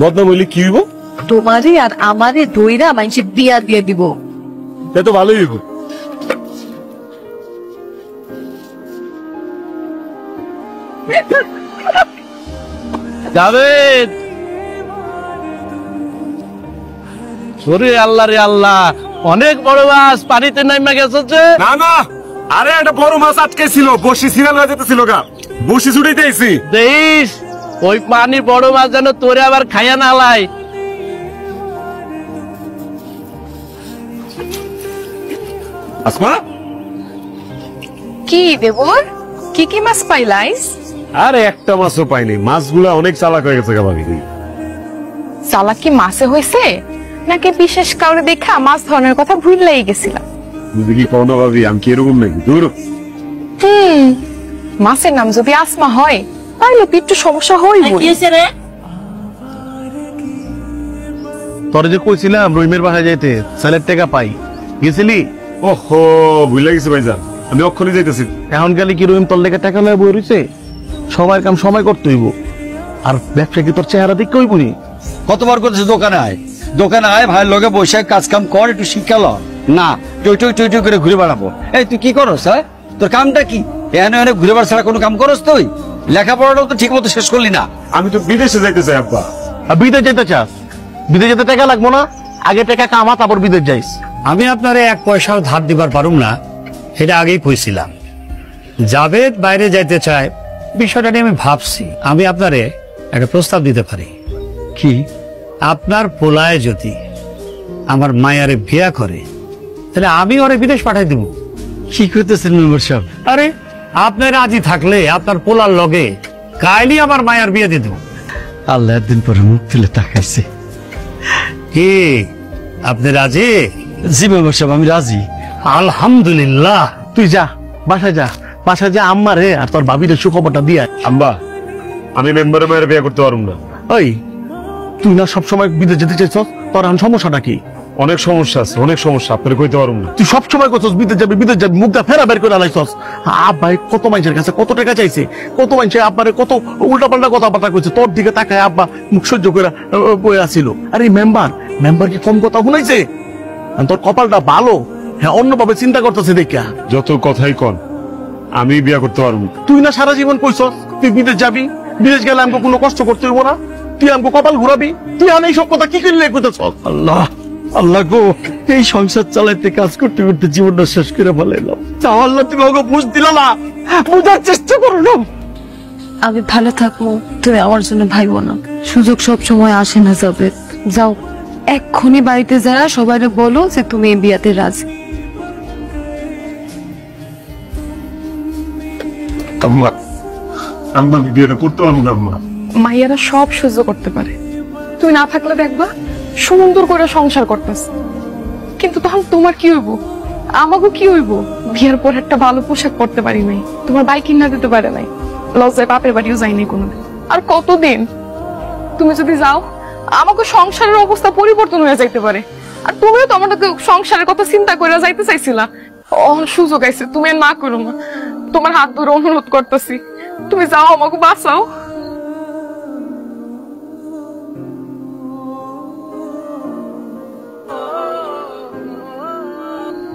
বদনাম হইলে কি হইব? তোমারই আর আমারে দইরা মানুষের বিয়া দিয়ে দিব। তো ভালোই হইব। জাভেদ, ওরে আল্লাহ রে আল্লাহ, অনেক বড় মাছ পানিতে নাইমা গেছে। না না, আরে একটা বড় মাছ আটকে ছিল, বসি সিরিয়াল হয়ে যেতেছিল গা, বসি ছুটাইতে আইছি। দেখিস ওই পানির বড় মাছ যেন তোরে আবার খাইয়া না লাই। আসমা, কি দেবর, কি কি মাছ পাইলাইস? আরে একটা মাছও পাইনি, মাছগুলা অনেক চালাক হয়ে গেছে গা ভাবি। চালাক কি মাছে হয়েছে নাকি বিশেষ কাউরে দেখা মাছ ধরনের কথা ভুললাই গেছিলাম? বুঝলি কি কখনো ভাবি আমি কি এরকম নাকি? দূর। মাছের নাম যদি আসমা হয় তাহলে তো একটু সমস্যা হইব। তোরে যে কইছিলাম রহিমের বাসায় যাইতে, স্যালের টাকা পাই, গেছিলি? ওহো, ভুলে গেছি ভাইজান, আমি অক্ষরই যাইতেছি। এখন গেলে কি রহিম তোর লেগে টাকা লয়ে বই রইছে? সবার কাম সময় করতে হইব, আর ব্যবসা কি তোর চেহারা দেখতে হইব নি? কতবার করছে দোকানে আয়, দোকানে আয়, ভাইয়ের লগে বসে কাজ কাম কর, একটু শিক্ষা ল না, টই টই টই টই করে ঘুরে বেড়াবো। এই তুই কি করস? হ্যাঁ, তোর কামটা কি? এখানে এনে ঘুরে বেড়া ছাড়া কোনো কাম করস তুই? লেখাপড়াটাও তো ঠিক মতো শেষ করলি না। আমি তো বিদেশে যাইতে চাই আব্বা। আর বিদেশ যেতে চাস? বিদেশ যেতে টাকা লাগবো না? আগে টাকা কামা, তারপর বিদেশ যাইস। আমি আপনারে এক পয়সাও ধার দিবার পারুম না, এটা আগেই কইছিলাম। জাভেদ বাইরে যাইতে চায়, বিষয়টা নিয়ে আমি ভাবছি। আমি আপনারে একটা প্রস্তাব দিতে পারি। কি? আপনার পোলায় যদি আমার মায়ারে বিয়া করে, তাহলে আমি ওরে বিদেশ পাঠাই দিব। কি করতেছেন মেম্বার সাহেব? আরে আপনি রাজি থাকলে আপনার পোলার লগে কাইলি আমার মায়ার বিয়ে দিয়ে দেব। আল্লাহ একদিন পরে মুখ তুলে তাকাইছে। কি আপনি রাজি? জি মেম্বার সাহেব, আমি রাজি। আলহামদুলিল্লাহ। তুই যা, বাসায় যা, বাসায় যা, আম্মা রে আর তোর ভাবির সুখবরটা দিয়ে। আম্বা, আমি মেম্বারের মায়ের বিয়ে করতে পারবো না। ওই তুই না সবসময় বিদেশ যেতে চাইছ, তোর এখন সমস্যাটা কি? অনেক সমস্যা আছে, অনেক সমস্যা, আপনার কইতে পারবো না। তুই সবসময় করছস বিদেশ যাবি বিদেশ যাবি, মুখটা ফেরা বের করে আলাইছস। আব্বাই কত মানুষের কাছে কত টাকা চাইছে, কত মানুষে আব্বারে কত উল্টাপাল্টা কথাবার্তা কইছে, তোর দিকে তাকায় আব্বা মুখ সহ্য করে বয়ে আসিল। আরে মেম্বার কি কম কথা শুনাইছে? তোর কপালটা ভালো, হ্যাঁ, অন্যভাবে চিন্তা করতেছে দেখা। যত কথাই কন, আমি বিয়ে করতে পারবো না। তুই না সারা জীবন কইছস তুই বিদেশ যাবি, বিদেশ গেলে আমাকে কোনো কষ্ট করতে হইব না, তুই আমাকে কপাল ঘুরাবি। তুই আর এই সব কথা কি করলে কইতেছস? আল্লাহ আল্লাহ গো, এই সংসার চালাইতে কাজ করতে করতে জীবনটা শেষ করে ফেলাইলাম। তাও আল্লাহ তুমি আমাকে বুঝ দিলা না, বুঝার চেষ্টা করো না। আমি ভালো থাকবো, তুমি আমার জন্য ভাইবো না। সুযোগ সব সময় আসে না জাভেদ। যাও এক্ষুনি বাড়িতে যারা সবাইকে বলো যে তুমি এই বিয়াতে রাজি। আম্মা, আম্মা আমি বিয়েটা করতে পারবো না আম্মা। মাইয়ারা সব সহ্য করতে পারে, তুই না থাকলে দেখবা সুন্দর করে সংসার করতেছ। কিন্তু তখন তোমার কি হইব, আমাকে কি হইব? বিয়ের পর একটা ভালো পোশাক পরতে পারি নাই, তোমার বাইক কিনা দিতে পারে নাই, লজ্জায় বাপের বাড়িও যাইনি কোনোদিন। আর কতদিন? তুমি যদি যাও আমাকে সংসারের অবস্থা পরিবর্তন হয়ে যাইতে পারে। আর তুমিও তো আমাকে সংসারের কথা চিন্তা করে যাইতে চাইছিলা। সুযোগ আইছে, তুমি আর না করো না। তোমার হাত ধরে অনুরোধ করতেছি, তুমি যাও, আমাকে বাঁচাও।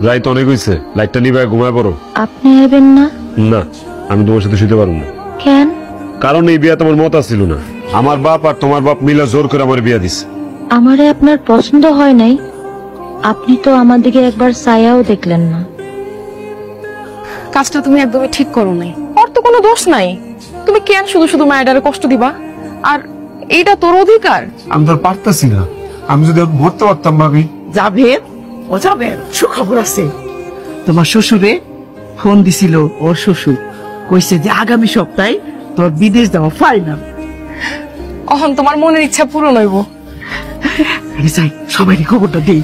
রাইত অনেক হয়েছে, লাইটটা নিবে, ঘুমায় পড়ো। আপনি আইবেন না? না, আমি তোমার সাথে শুতে পারবো না। কেন? কারণ এই বিয়ে তোমার মত আসছিল না। আমার বাপ আর তোমার বাপ মিলা জোর করে আমার বিয়ে দিছে। আমারে আপনার পছন্দ হয় নাই? আপনি তো আমার দিকে একবার ছায়াও দেখলেন না। কাজটা তুমি একদমই ঠিক করো নাই, ওর তো কোনো দোষ নাই। তুমি কেন শুধু শুধু মায়েরারে কষ্ট দিবা? আর এইটা তোর অধিকার। আমি তো পারতাছি না, আমি যদি মরতে পারতাম ভাবি। জাভেদ, ও জাভেদ, সুখবর আছে। তোমার শ্বশুরে ফোন দিছিল, ওর শ্বশুর কইছে যে আগামী সপ্তাহে তোর বিদেশ যাওয়া ফাইনাল। অহন তোমার মনের ইচ্ছা পূরণ হইব। যাই, সবাই খবরটা দেই।